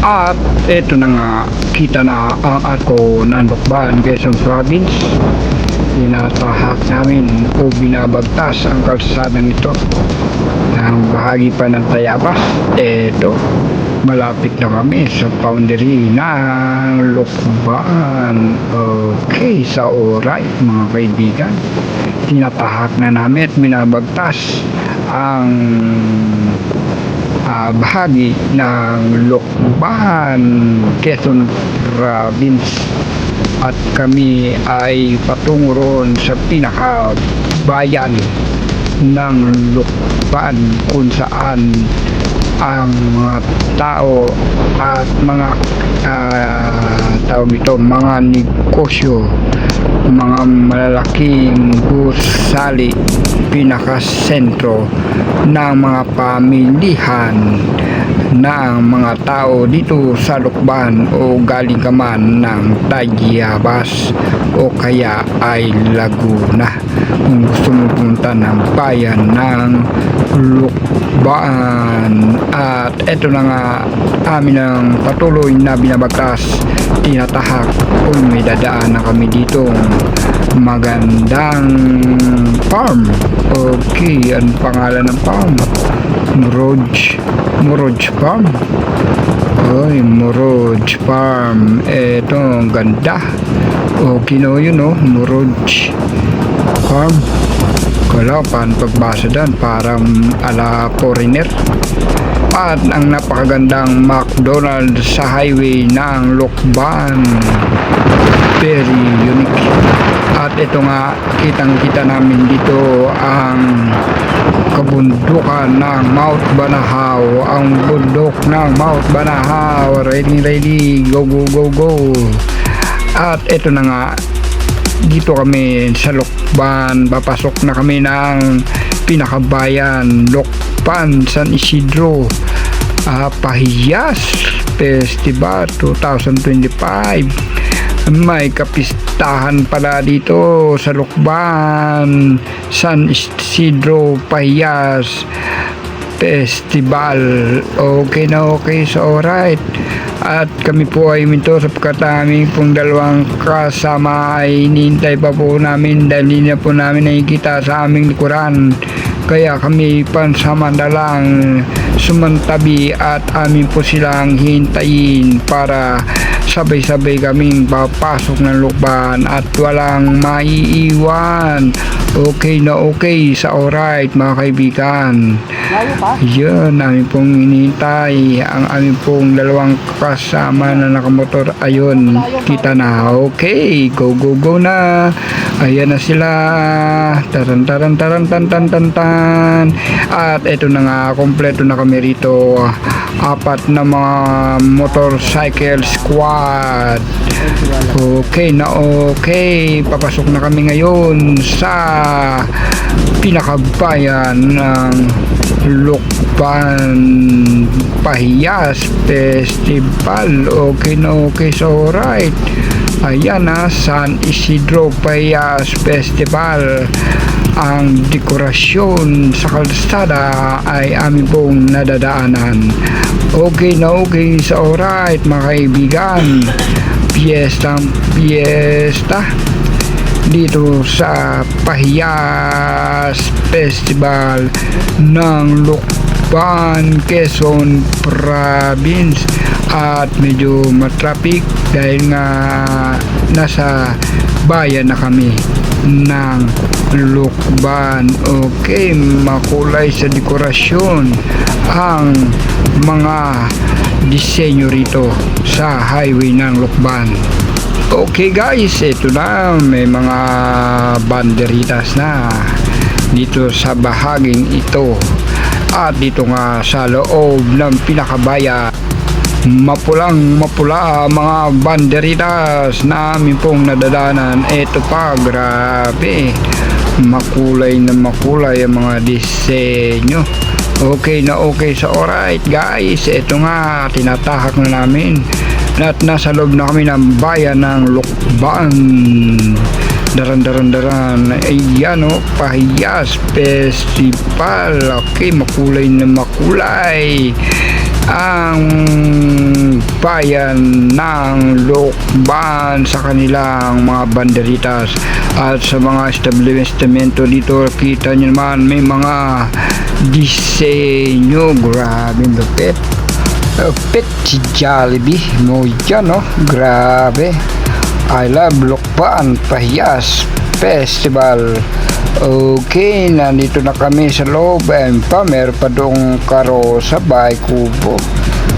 At eto na nga, kita na ang ako ng Lukban, Quezon Province. Tinatahak namin o binabagtas ang kalsadang ito ng bahagi pa ng Tayabas. Eto, malapit na kami sa boundary ng Lukban. Okay, sa oray mga kaibigan, tinatahak na namin at binabagtas ang bahagi ng Lukban, Quezon Province, at kami ay patungo roon sa pinakabayan ng Lukban kung saan ang mga tao at mga mga negosyo, mga malalaking gusali, pinakasentro ng mga pamilihan ng mga tao dito sa Lukban o galing ka man ng Tayabas o kaya ay Laguna. Kung gusto mo punta ng bayan ng Lukban, at eto na nga amin ang patuloy na binabagtas, tinatahak kung may dadaan na kami dito magandang farm. Okay, ang pangalan ng farm? Muroj Farm. Oy, Muroj Farm. Eto, ang ganda. Okay na yun, no? Muroj Farm. Kala, paano pagbasa dan? Parang ala foreigner. At ang napakagandang McDonald's sa highway ng Lukban. Very unique. At ito nga, kitang-kita namin dito ang kabundukan ng Mount Banahaw. Ang bundok ng Mount Banahaw. Ready, go, go, go, go. At ito na nga, dito kami sa Lukban. Papasok na kami ng pinakabayan, Lukban, San Isidro Pahiyas Festival 2025. May kapistahan pala dito sa Lukban, San Isidro Pahiyas Festival. Okay na okay, so alright. At kami po ay minto sapagkat aming pong dalawang kasama ay hinihintay pa po namin dahil hindi na po namin nakikita sa aming likuran. Kaya kami pansamantalang sumantabi at amin po silang hintayin para sabay-sabay kaming papasok ng Lukban at walang maiiwan. Okay na okay, sa alright mga kaibigan. Yan, namin pong hinihintay ang aming pong dalawang kasama na nakamotor. Ayun, kita na. Okay, go go go na. Ayan na sila. Taran taran taran tan tan tan tan. At eto na nga, kompleto na kami rito. Apat na mga motorcycle squad. Okay na okay, papasok na kami ngayon sa pinakabayan ng Lukban Pahiyas Festival. Okay na okay, so alright. Ayan na, San Isidro Pahiyas Festival. Ang dekorasyon sa kalsada ay amin pong nadadaanan. Okay na okay, sa alright mga kaibigan. Piyesta dito sa Pahiyas Festival ng Lukban, Quezon Province. At medyo matraffic dahil nga nasa bayan na kami ng Lukban. Okay, makulay sa dekorasyon ang mga disenyo rito sa highway ng Lukban. Okay guys, ito na, may mga banderitas na dito sa bahaging ito. At dito nga sa loob ng pinakabayan, mapulang mapula mga banderitas na amin pong nadadanan. Ito pa, grabe, makulay na makulay ang mga disenyo. Okay na okay, sa alright guys, ito nga, tinatahak na namin at nasa loob na kami ng bayan ng Lukban. Daran. Ayan o, Pahiyas Festival. Okay, makulay na makulay ang bayan ng Lukban sa kanilang mga banderitas at sa mga establishmento dito. Kita nyo naman may mga disenyo, grabe lupit. Lupit si Jollibee mo dyan, no? Grabe. I love Lukban Pahiyas Festival. Okay, nandito na kami sa loob. Ayun pa, meron pa doong karo sa bahay kubo.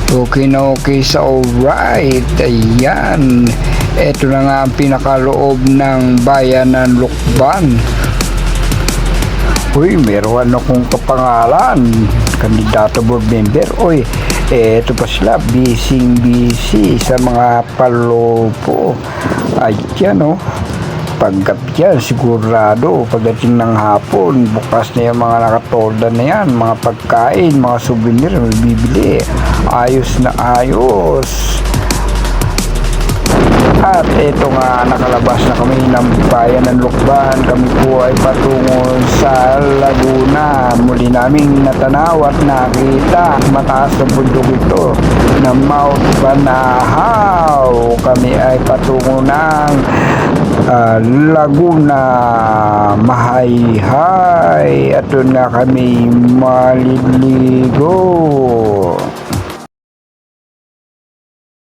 Okay na okay sa alright. Ayan. Ito na nga ang pinakaloob ng bayan ng Lukban. Uy, meron akong kapangalan. Kandidato board member. Uy, eto pa sila. Busy sa mga palopo. Ayan, oh. Pagkat yan, sigurado pagdating ng hapon, bukas na yung mga nakatolda na yan, mga pagkain, mga souvenir, bibili. Ayos na ayos. At ito nga, nakalabas na kami ng bayan ng Lukban. Kami po ay patungo sa Laguna. Muli naming natanaw at nakita mataas na bundok ito na Mount Banahaw. Kami ay patungo ng Laguna, Mahayhay. At doon nga kami maliligo.